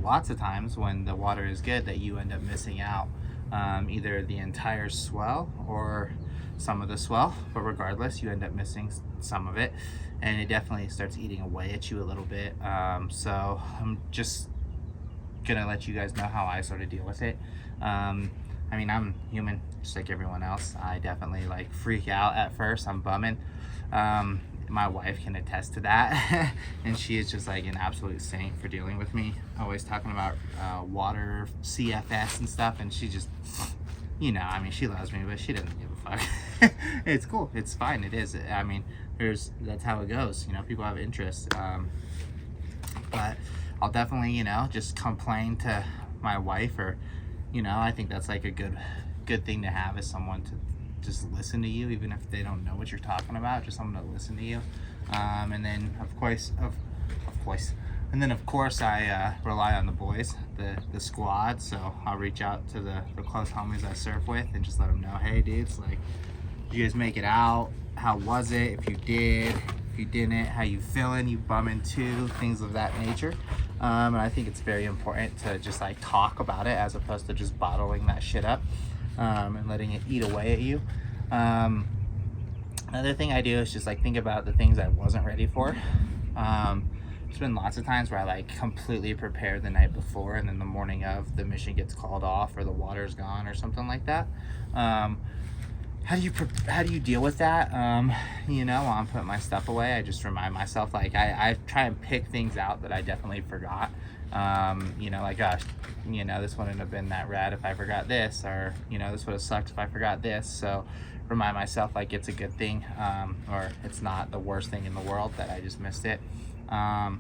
lots of times when the water is good that you end up missing out either the entire swell or some of the swell, but regardless, you end up missing some of it, and it definitely starts eating away at you a little bit. So I'm just gonna let you guys know how I sort of deal with it. I mean, I'm human just like everyone else. I definitely like freak out at first. I'm bumming. My wife can attest to that. And she is just like an absolute saint for dealing with me, always talking about water, CFS and stuff, and she just, you know, I mean, she loves me, but she doesn't give a fuck. It's cool, it's fine, it is. I mean, that's how it goes, you know, people have interests. But I'll definitely, you know, just complain to my wife, or, you know, I think that's like a good thing to have, is someone to just listen to you, even if they don't know what you're talking about, just someone to listen to you. And then of course, I rely on the boys, the squad. So I'll reach out to the close homies I surf with and just let them know, hey dudes, like, did you guys make it out? How was it? If you did, if you didn't, how you feeling? You bumming too? Things of that nature. And I think it's very important to just like talk about it, as opposed to just bottling that shit up and letting it eat away at you. Another thing I do is just like think about the things I wasn't ready for. There's been lots of times where I like completely prepare the night before, and then the morning of, the mission gets called off or the water's gone or something like that. How do you deal with that? You know, while I'm putting my stuff away, I just remind myself, like, I try and pick things out that I definitely forgot. You know, like, gosh, you know, this wouldn't have been that rad if I forgot this, or, you know, this would have sucked if I forgot this. So remind myself like it's a good thing, or it's not the worst thing in the world that I just missed it. I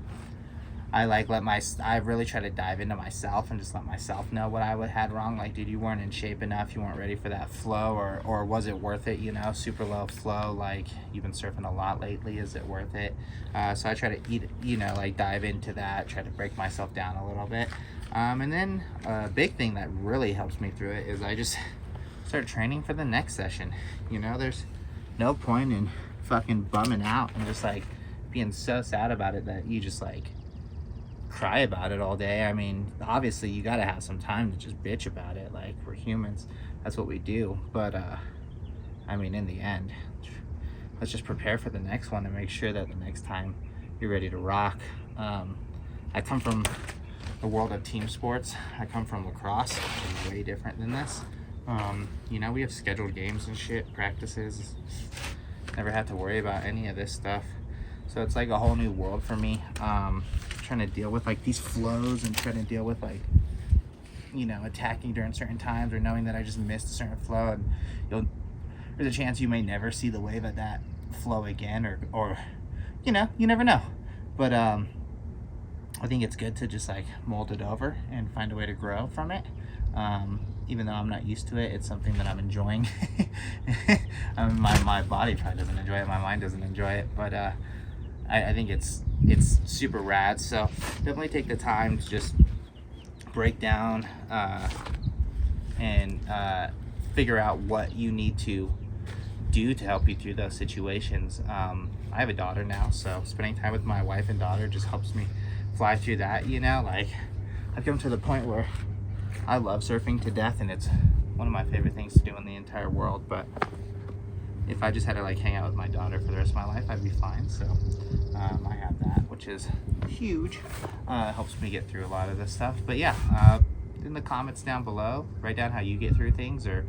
really try to dive into myself and just let myself know what I had wrong. Like, dude, you weren't in shape enough, you weren't ready for that flow, or was it worth it? You know, super low flow, like, you've been surfing a lot lately, is it worth it? So I try to dive into that, try to break myself down a little bit. And then a big thing that really helps me through it is I just start training for the next session. You know, there's no point in fucking bumming out and just like being so sad about it that you just like cry about it all day. I mean, obviously you got to have some time to just bitch about it. Like, we're humans, that's what we do. But I mean, in the end, let's just prepare for the next one and make sure that the next time you're ready to rock. I come from the world of team sports. I come from lacrosse, which is way different than this. You know, we have scheduled games and shit, practices. Never had to worry about any of this stuff. So it's like a whole new world for me. Trying to deal with like these flows, and trying to deal with like, you know, attacking during certain times, or knowing that I just missed a certain flow, and there's a chance you may never see the wave at that flow again, or you know, you never know. But I think it's good to just like mold it over and find a way to grow from it. Even though I'm not used to it, it's something that I'm enjoying. My body probably doesn't enjoy it, my mind doesn't enjoy it, but I think it's super rad. So definitely take the time to just break down and figure out what you need to do to help you through those situations. I have a daughter now, so spending time with my wife and daughter just helps me fly through that. You know, like, I've come to the point where I love surfing to death, and it's one of my favorite things to do in the entire world. But if I just had to like hang out with my daughter for the rest of my life, I'd be fine. So I have that, which is huge. It helps me get through a lot of this stuff. But yeah, in the comments down below, write down how you get through things, or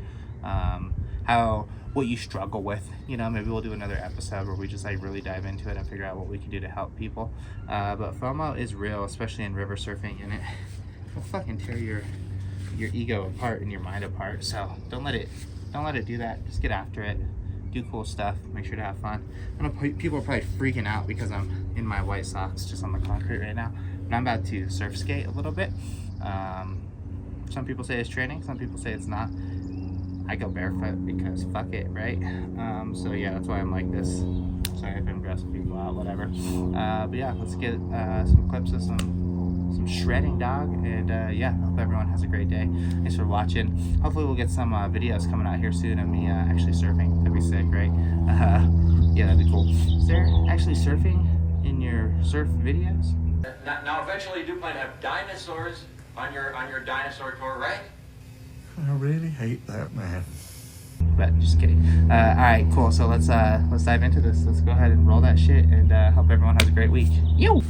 what you struggle with. You know, maybe we'll do another episode where we just like really dive into it and figure out what we can do to help people. But FOMO is real, especially in river surfing, and it will fucking tear your ego apart and your mind apart. So don't let it do that. Just get after it, do cool stuff, make sure to have fun. I know people are probably freaking out because I'm in my white socks just on the concrete right now, but I'm about to surf skate a little bit. Some people say it's training, some people say it's not. I go barefoot because fuck it, right? So yeah, that's why I'm like this. Sorry if I'm grossing people out, whatever. But yeah, let's get some clips of some shredding, dog. And yeah, hope everyone has a great day. Thanks for watching. Hopefully we'll get some videos coming out here soon of me actually surfing. That'd be sick, right? Yeah, that'd be cool. Is there actually surfing in your surf videos? Now, eventually, you do plan to have dinosaurs on your dinosaur tour, right? I really hate that, man. But just kidding. All right, cool. So let's dive into this. Let's go ahead and roll that shit, and hope everyone has a great week. Yo.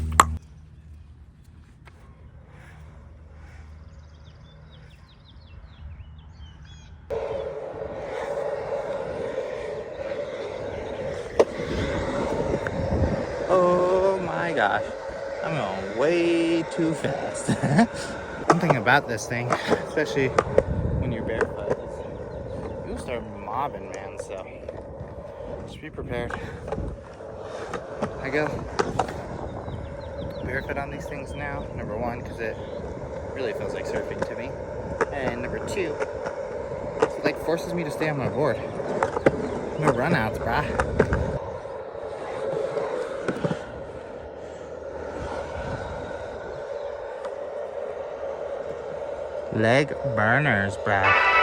Oh my gosh, I'm going way too fast. One thing about this thing, especially when you're barefoot, is you'll start mobbing, man. So just be prepared. I go barefoot on these things now. Number one, because it really feels like surfing to me, and number two, it like forces me to stay on my board. No runouts, brah. Leg burners, bruh.